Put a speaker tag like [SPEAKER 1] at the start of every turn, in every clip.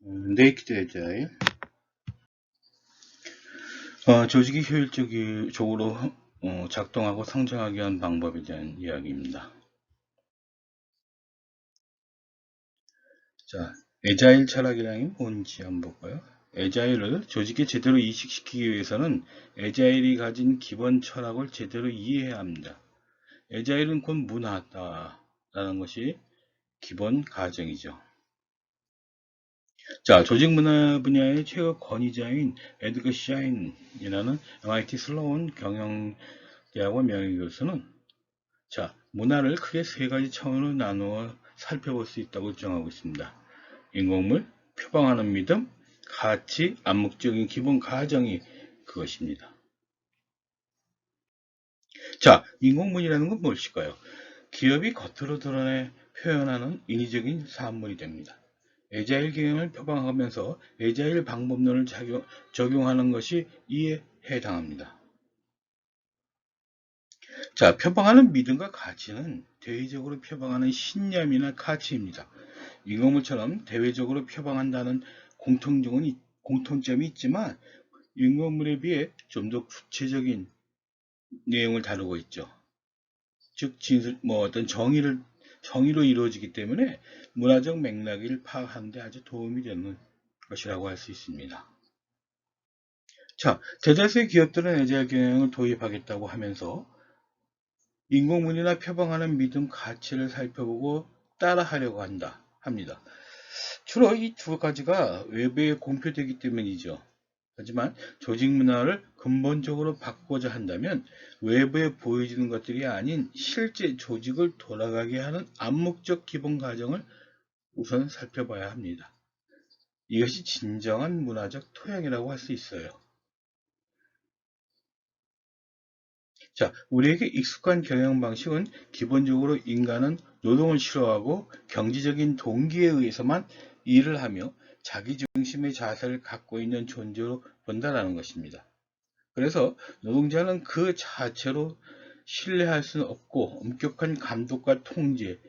[SPEAKER 1] 네이키드 에자일. 조직이 효율적으로 작동하고 성장하기 위한 방법에 대한 이야기입니다. 자, 에자일 철학이란이 뭔지 한번 볼까요? 에자일을 조직에 제대로 이식시키기 위해서는 에자일이 가진 기본 철학을 제대로 이해해야 합니다. 에자일은 곧 문화다라는 것이 기본 가정이죠. 자, 조직 문화 분야의 최고 권위자인 에드거 샤인이라는 MIT 슬로운 경영대학원 명예교수는 자, 문화를 크게 세 가지 차원으로 나누어 살펴볼 수 있다고 주장하고 있습니다. 인공물, 표방하는 믿음, 가치, 암묵적인 기본 가정이 그것입니다. 자, 인공물이라는 건 무엇일까요? 기업이 겉으로 드러내 표현하는 인위적인 사물이 됩니다. 에자일 경영을 표방하면서 에자일 방법론을 적용하는 것이 이에 해당합니다. 자, 표방하는 믿음과 가치는 대외적으로 표방하는 신념이나 가치입니다. 인공물처럼 대외적으로 표방한다는 공통점이 있지만 인공물에 비해 좀 더 구체적인 내용을 다루고 있죠. 즉, 어떤 정의로 이루어지기 때문에 문화적 맥락을 파악하는 데 아주 도움이 되는 것이라고 할 수 있습니다. 자, 대다수의 기업들은 에자일 경영을 도입하겠다고 하면서 인공물이나 표방하는 믿음 가치를 살펴보고 따라하려고 합니다. 주로 이 두 가지가 외부에 공표되기 때문이죠. 하지만 조직 문화를 근본적으로 바꾸고자 한다면 외부에 보여지는 것들이 아닌 실제 조직을 돌아가게 하는 암묵적 기본 가정을 우선 살펴봐야 합니다. 이것이 진정한 문화적 토양이라고 할 수 있어요. 자, 우리에게 익숙한 경영 방식은 기본적으로 인간은 노동을 싫어하고 경제적인 동기에 의해서만 일을 하며 자기중심의 자세를 갖고 있는 존재로 본다는 것입니다. 그래서 노동자는 그 자체로 신뢰할 수는 없고 엄격한 감독과 통제,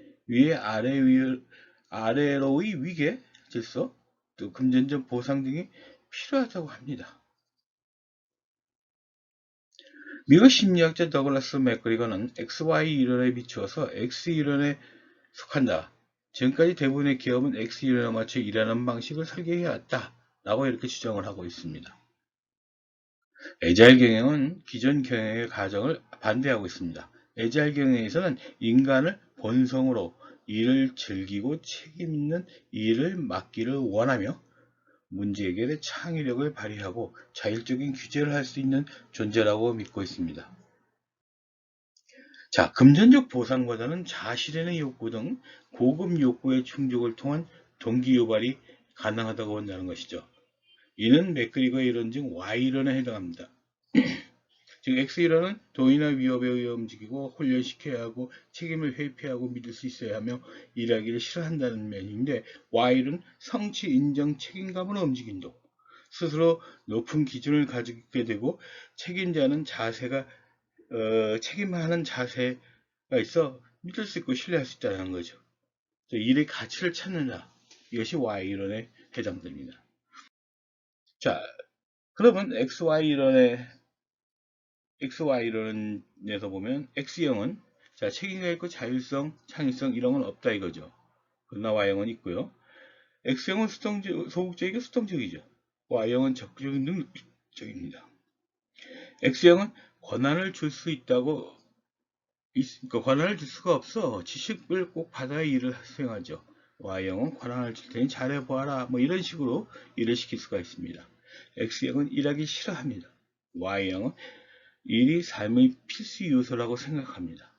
[SPEAKER 1] 아래로의 위계 질서, 또 금전적 보상 등이 필요하다고 합니다. 미국 심리학자 더글라스 맥그리거는 XY 이론에 비추어서 X 이론에 속한다. 지금까지 대부분의 기업은 X 이론에 맞춰 일하는 방식을 설계해왔다. 라고 이렇게 주장을 하고 있습니다. 에자일 경영은 기존 경영의 가정을 반대하고 있습니다. 에자일 경영에서는 인간을 본성으로 일을 즐기고 책임 있는 일을 맡기를 원하며 문제 해결에 창의력을 발휘하고 자율적인 규제를 할 수 있는 존재라고 믿고 있습니다. 자, 금전적 보상보다는 자실현의 욕구 등 고급 욕구의 충족을 통한 동기 유발이 가능하다고 본다는 것이죠. 이는 맥그리거의 이론 중 Y이론에 해당합니다. 즉 X이론은 도의나 위협에 의해 움직이고 훈련시켜야 하고 책임을 회피하고 믿을 수 있어야 하며 일하기를 싫어한다는 면인데 Y는 성취, 인정, 책임감으로 움직인다. 스스로 높은 기준을 가지게 되고 책임자는 책임하는 자세가 있어 믿을 수 있고 신뢰할 수 있다는 거죠. 일의 가치를 찾는다. 이것이 Y이론에 해당됩니다. 자, 그러면 XY이론에서 보면 X형은 자, 책임감 있고 자율성, 창의성 이런 건 없다 이거죠. 그러나 Y형은 있고요. X형은 소극적이고 수동적이죠. Y형은 적극적이고 능력적입니다. X형은 권한을 줄 수 있다고 권한을 줄 수가 없어. 지식을 꼭 받아야 일을 수행하죠. Y형은 권한을 줄 테니 잘해보아라. 뭐 이런 식으로 일을 시킬 수가 있습니다. X형은 일하기 싫어합니다. Y형은 일이 삶의 필수 요소라고 생각합니다.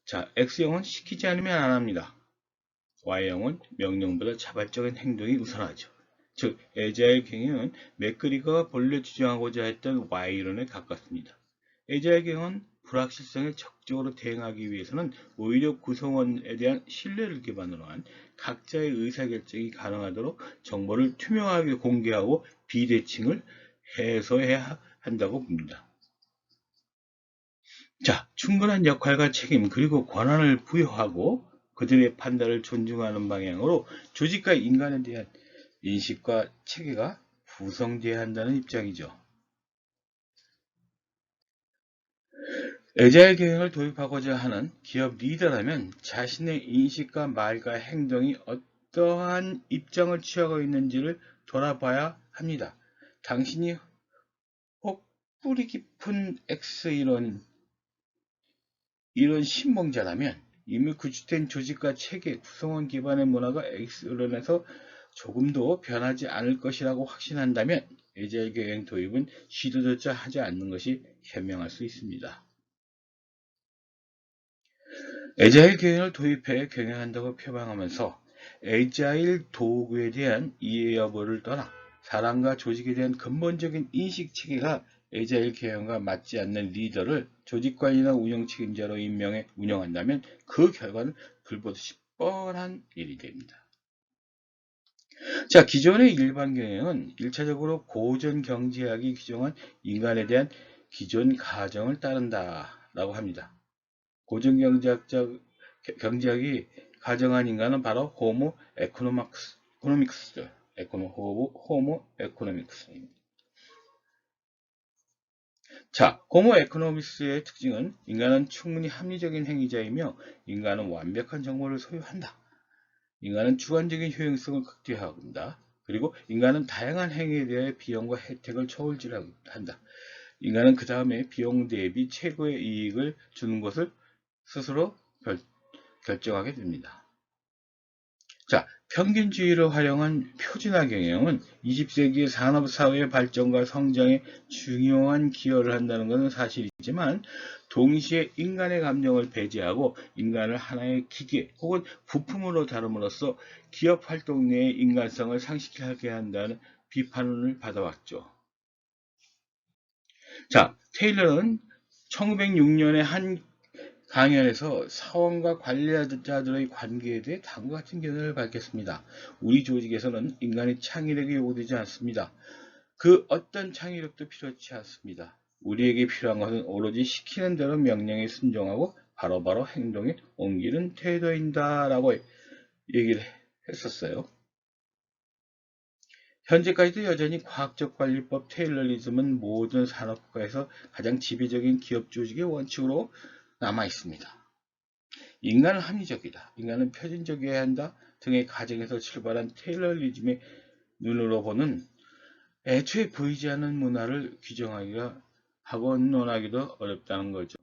[SPEAKER 1] 자, X형은 시키지 않으면 안 합니다. Y형은 명령보다 자발적인 행동이 우선하죠. 즉, 에자일 경영은 맥그리거가 본래 주장하고자 했던 Y론에 가깝습니다. 에자일 경영은 불확실성에 적극적으로 대응하기 위해서는 오히려 구성원에 대한 신뢰를 기반으로 한 각자의 의사결정이 가능하도록 정보를 투명하게 공개하고 비대칭을 해소해야 한다고 봅니다. 자, 충분한 역할과 책임 그리고 권한을 부여하고 그들의 판단을 존중하는 방향으로 조직과 인간에 대한 인식과 체계가 구성되어야 한다는 입장이죠. 애자일 경영을 도입하고자 하는 기업 리더라면 자신의 인식과 말과 행동이 어떠한 입장을 취하고 있는지를 돌아봐야 합니다. 당신이 혹 뿌리 깊은 X 이런 신봉자라면 이미 구축된 조직과 체계, 구성원 기반의 문화가 X론에서 조금도 변하지 않을 것이라고 확신한다면 애자일 경영 도입은 시도조차 하지 않는 것이 현명할 수 있습니다. 애자일 경영을 도입해 경영한다고 표방하면서 애자일 도구에 대한 이해 여부를 떠나 사람과 조직에 대한 근본적인 인식 체계가 애자일 경영과 맞지 않는 리더를 조직관리나 운영 책임자로 임명해 운영한다면 그 결과는 불보듯이 뻔한 일이 됩니다. 자, 기존의 일반 경영은 1차적으로 고전 경제학이 규정한 인간에 대한 기존 가정을 따른다라고 합니다. 고전 경제학이 가정한 인간은 바로 호모 에코노믹스, 호모 에코노믹스입니다. 자, 호모 에코노믹스의 특징은 인간은 충분히 합리적인 행위자이며 인간은 완벽한 정보를 소유한다. 인간은 주관적인 효용성을 극대화한다. 그리고 인간은 다양한 행위에 대해 비용과 혜택을 초월질한다. 인간은 그 다음에 비용 대비 최고의 이익을 주는 것을 스스로 결정하게 됩니다. 자, 평균주의를 활용한 표준화 경영은 20세기의 산업사회의 발전과 성장에 중요한 기여를 한다는 것은 사실이지만 동시에 인간의 감정을 배제하고 인간을 하나의 기계 혹은 부품으로 다룸으로써 기업 활동 내의 인간성을 상실하게 한다는 비판을 받아왔죠. 자, 테일러는 1906년에 한 강연에서 사원과 관리자들의 관계에 대해 다음과 같은 견해를 밝혔습니다. 우리 조직에서는 인간의 창의력이 요구되지 않습니다. 그 어떤 창의력도 필요치 않습니다. 우리에게 필요한 것은 오로지 시키는 대로 명령에 순종하고 바로바로 행동에 옮기는 태도인다 라고 얘기를 했었어요. 현재까지도 여전히 과학적 관리법 테일러리즘은 모든 산업국가에서 가장 지배적인 기업 조직의 원칙으로 남아 있습니다. 인간은 합리적이다, 인간은 표준적이어야 한다 등의 가정에서 출발한 테일러리즘의 눈으로 보는 애초에 보이지 않는 문화를 규정하기가 하고 논하기도 어렵다는 거죠.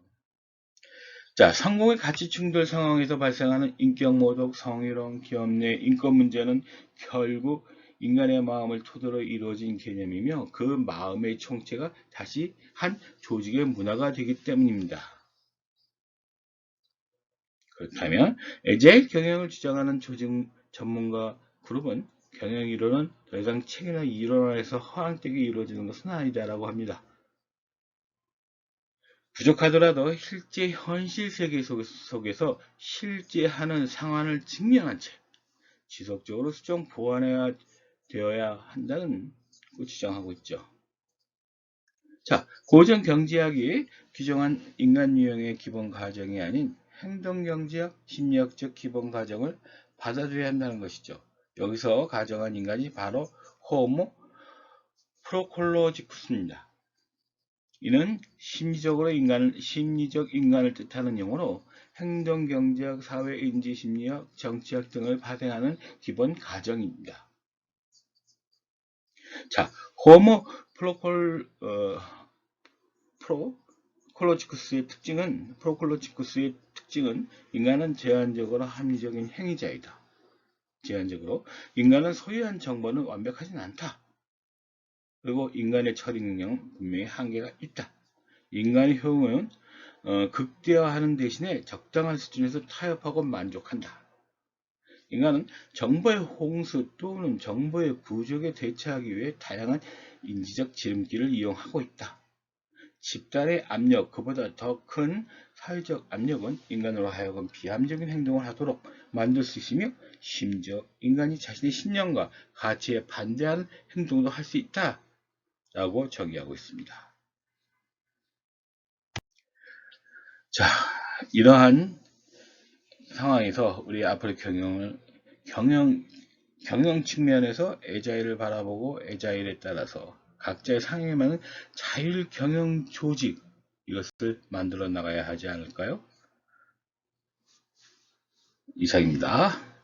[SPEAKER 1] 자, 성공의 가치 충돌 상황에서 발생하는 인격 모독, 성희롱, 기업 내 인권 문제는 결국 인간의 마음을 토대로 이루어진 개념이며 그 마음의 총체가 다시 한 조직의 문화가 되기 때문입니다. 그렇다면 애자일 경영을 주장하는 조직 전문가 그룹은 경영 이론은 더 이상 책이나 이론화에서 허황되게 이루어지는 것은 아니다라고 합니다. 부족하더라도 실제 현실 세계 속에서 실제 하는 상황을 직면한 채 지속적으로 수정 보완해야 되어야 한다는 걸 주장하고 있죠. 자, 고전 경제학이 규정한 인간 유형의 기본 가정이 아닌 행동 경제학, 심리학적 기본 가정을 받아들여야 한다는 것이죠. 여기서 가정한 인간이 바로 호모 프로콜로지쿠스입니다. 이는 심리적 인간을 뜻하는 용어로 행동 경제학, 사회 인지 심리학, 정치학 등을 발행하는 기본 가정입니다. 자, 호모 프로콜로지쿠스의 특징은 인간은 제한적으로 합리적인 행위자이다. 제한적으로 인간은 소유한 정보는 완벽하진 않다. 그리고 인간의 처리 능력은 분명히 한계가 있다. 인간의 효용은 극대화하는 대신에 적당한 수준에서 타협하고 만족한다. 인간은 정보의 홍수 또는 정보의 부족에 대처하기 위해 다양한 인지적 지름길을 이용하고 있다. 집단의 압력, 그보다 더 큰 사회적 압력은 인간으로 하여금 비합리적인 행동을 하도록 만들 수 있으며 심지어 인간이 자신의 신념과 가치에 반대하는 행동도 할 수 있다 라고 정의하고 있습니다. 자, 이러한 상황에서 우리 앞으로 경영 측면에서 애자일을 바라보고 애자일에 따라서 각자의 상황에 맞는 자율 경영 조직, 이것을 만들어 나가야 하지 않을까요? 이상입니다.